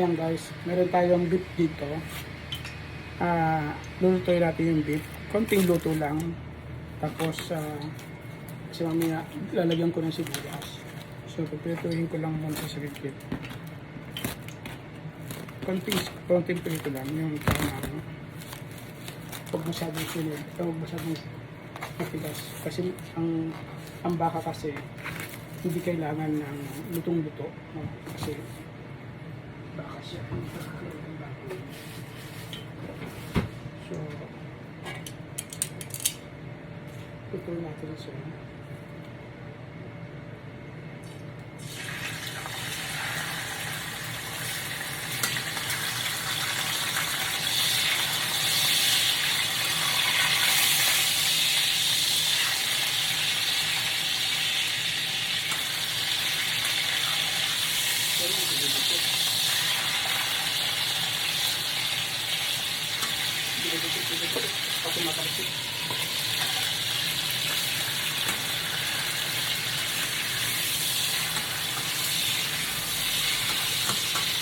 Ayan guys, meron tayong beef dito. Lulutuin natin yung beef. Konting luto lang. Tapos, kasi mamaya lalagyan ko ng sibuyas. So, pipituhin ko lang muna sa beef. Konting prito lang. Yung tama. Huwag masyadong sunod. Huwag masyadong matigas. Kasi ang baka kasi hindi kailangan ng lutong-luto. Kasi baka siya. So, tutuloy natin siya. Ako makalapit.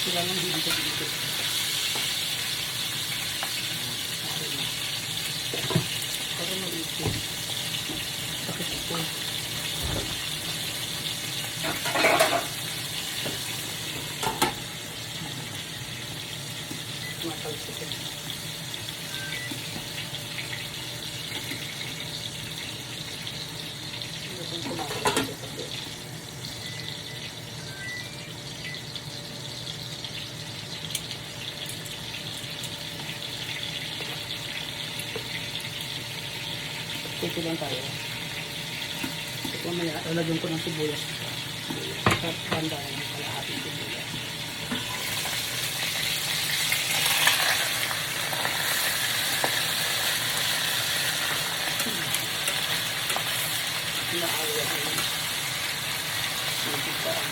Sila nang dito. Para maliit. Sakit ito. Makalapit ito. Ito lang tayo. Ito mamaya, lalagyan ko ng sibuyas. At tanda ng kalahating sibuyas. Naawa ko. Nagitaan.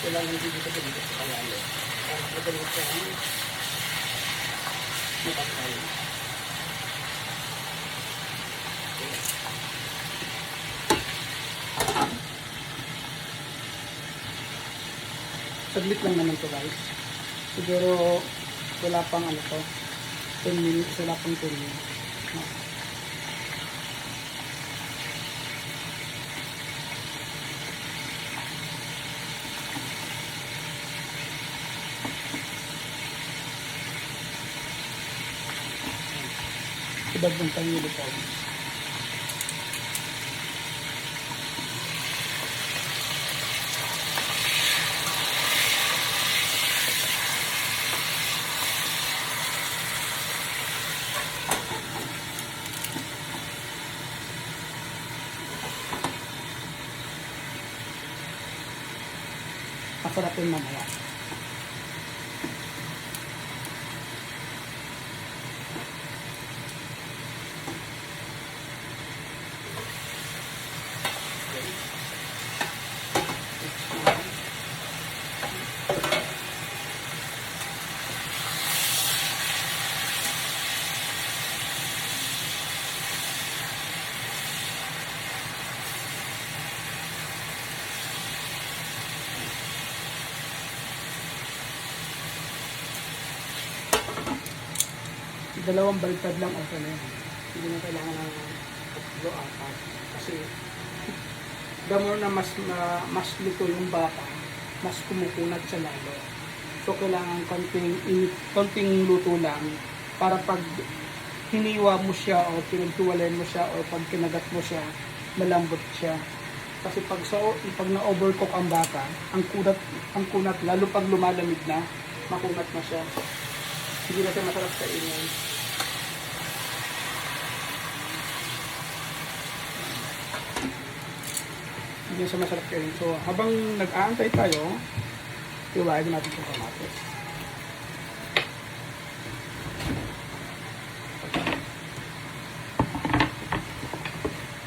Kailangan dito sa kalalo. Para magalit siya ang matapay. Saglit lang naman to guys. Siguro wala pang 10 minutes, wala pang 10 minutes. No. Ibagong pangilo po. Masarap yung mamaya. Dalawang baliktad lang okay na yun. Hindi na kailangan ng tatlo apat. Kasi the more na mas luto yung baka, mas kumukunat siya lalo. So kailangan konting luto lang para pag hiniwa mo siya o pinagtuwalayan mo siya o pag kinagat mo siya, malambot siya. Kasi pag na-overcook ang baka, ang kunat lalo pag lumalamig na, makunat na siya. Hindi na siya masarap sa inyo. Hindi siya masarap kainin. So, habang nag-aantay tayo, iwain natin itong kamatis.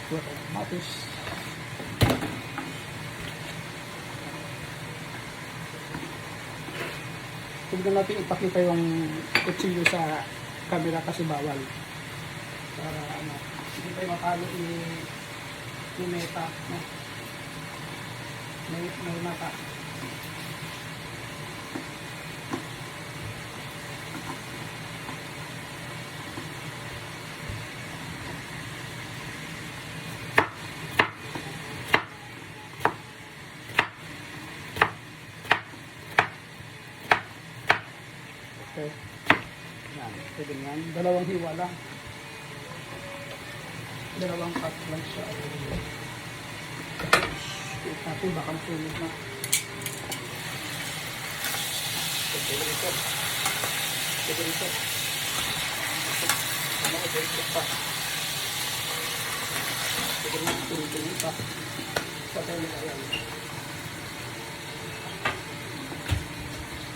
Kamatis. Huwag na natin ipakita yung kutsilyo sa camera kasi bawal. Para ano, hindi tayo mapalo ni Meta. No? May mata. Okay. Yan. Pwede yan. Dalawang hiwa lang. Dalawang cut lang siya. Wait natin. Baka sunog na. Pwede ito. Pwede ito. Ano ko pwede ito pa. Pwede ito pa. Patay na yan.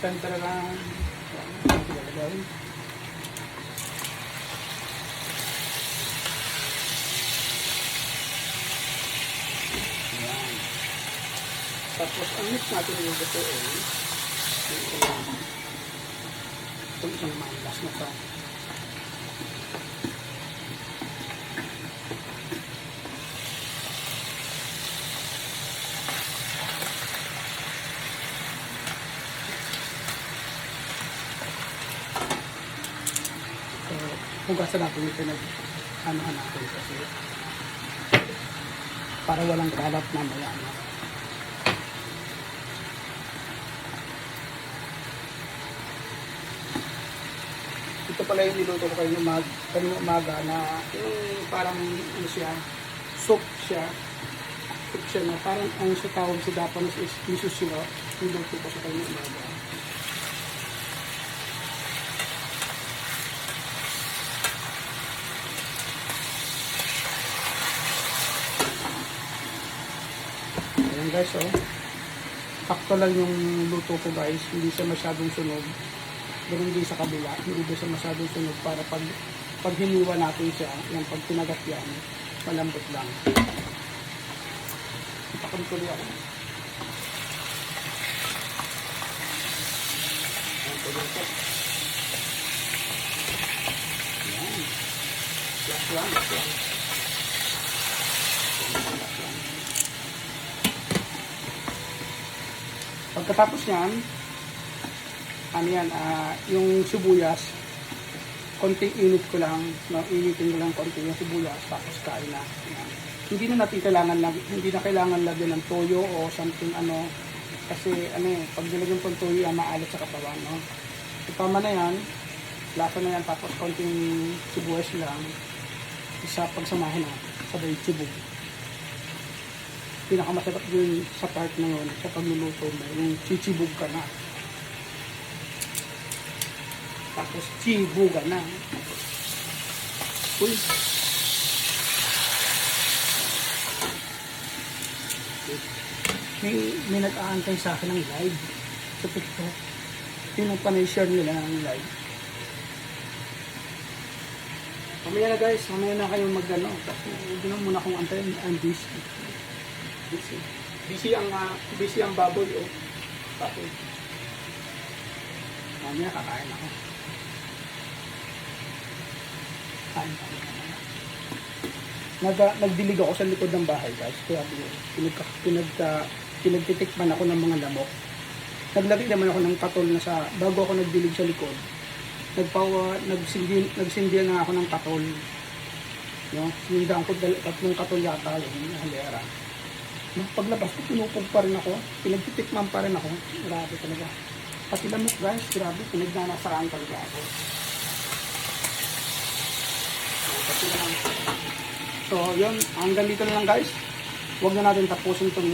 Sandra lang. Gawin. Ayan. Tapos ang mix natin yung gusto itong isang mandas na pa. Hugasan natin ito ano natin kasi para walang kalat na maya na. Ito pala yung niluto ko kayo kanina umaga na yung parang ano siya, soup siya na parang ang sa tawag sa Japanese is miso shiro. Niluto ko sa kanina umaga. Ayan guys, oh. Sakto lang yung luto ko guys. Hindi siya masyadong sunog. Ganun din sa kabila. Hindi din siya masyadong sunog para pag hiniwa natin siya, yung pag pinagat yan, malambot lang. Itakam tuloy ako. Ayan, tuloy ito. Ayan. Last one. Pagkatapos yan, ano yan, yung sibuyas, konting init ko lang, no, initin ko lang konti yung sibuyas, tapos kain na. Yan. Hindi na kailangan lagyan ng toyo o something ano, kasi ano pag nilagyan ng toyo, maalat sa katawan, no. Tama na yan, lasa na yan, tapos konting sibuyas lang, isa pagsamahin na, sabay sibug. Pinakamasarap yun sa part na yun, sa pagluluto mo, yung chichibug ka na. Tapos chibuga na. Uy. May nag-aantay sa akin ng live sa TikTok. Yung panay-share nila ng live. Mamaya na guys, mamaya na kayong mag-ano. Hindi na muna akong antayin. I'm busy. Busy ang baboy, oh. Tapos mamaya kakain ako. Kain. Nagdilig ako sa likod ng bahay, guys. Kaya pinagtitikman ako ng mga lamok. Naglagay naman ako ng katol na bago ako nagdilig sa likod. Nagsindi na ako ng katol. No? Sinindaan ko tatlong katol yata yung halera. Paglabas ko, pinupog pa rin ako. Pinagtitikman pa rin ako. Grabe talaga. Pati lamok guys, grabe. Pinagnanasaraan talaga ako. So, yun. Hanggang dito na lang guys. Huwag na natin tapusin itong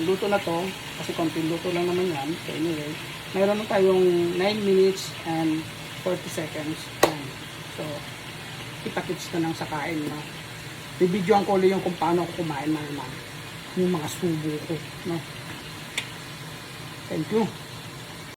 luto na to. Kasi konting luto lang naman yan. So, anyway. Mayroon na tayong 9 minutes and 40 seconds. So, kita-kits na lang sa kain. No? Bibidyoan ko ulit yung kung paano ako kumain naman. Yung mga subo ko, no? Thank you.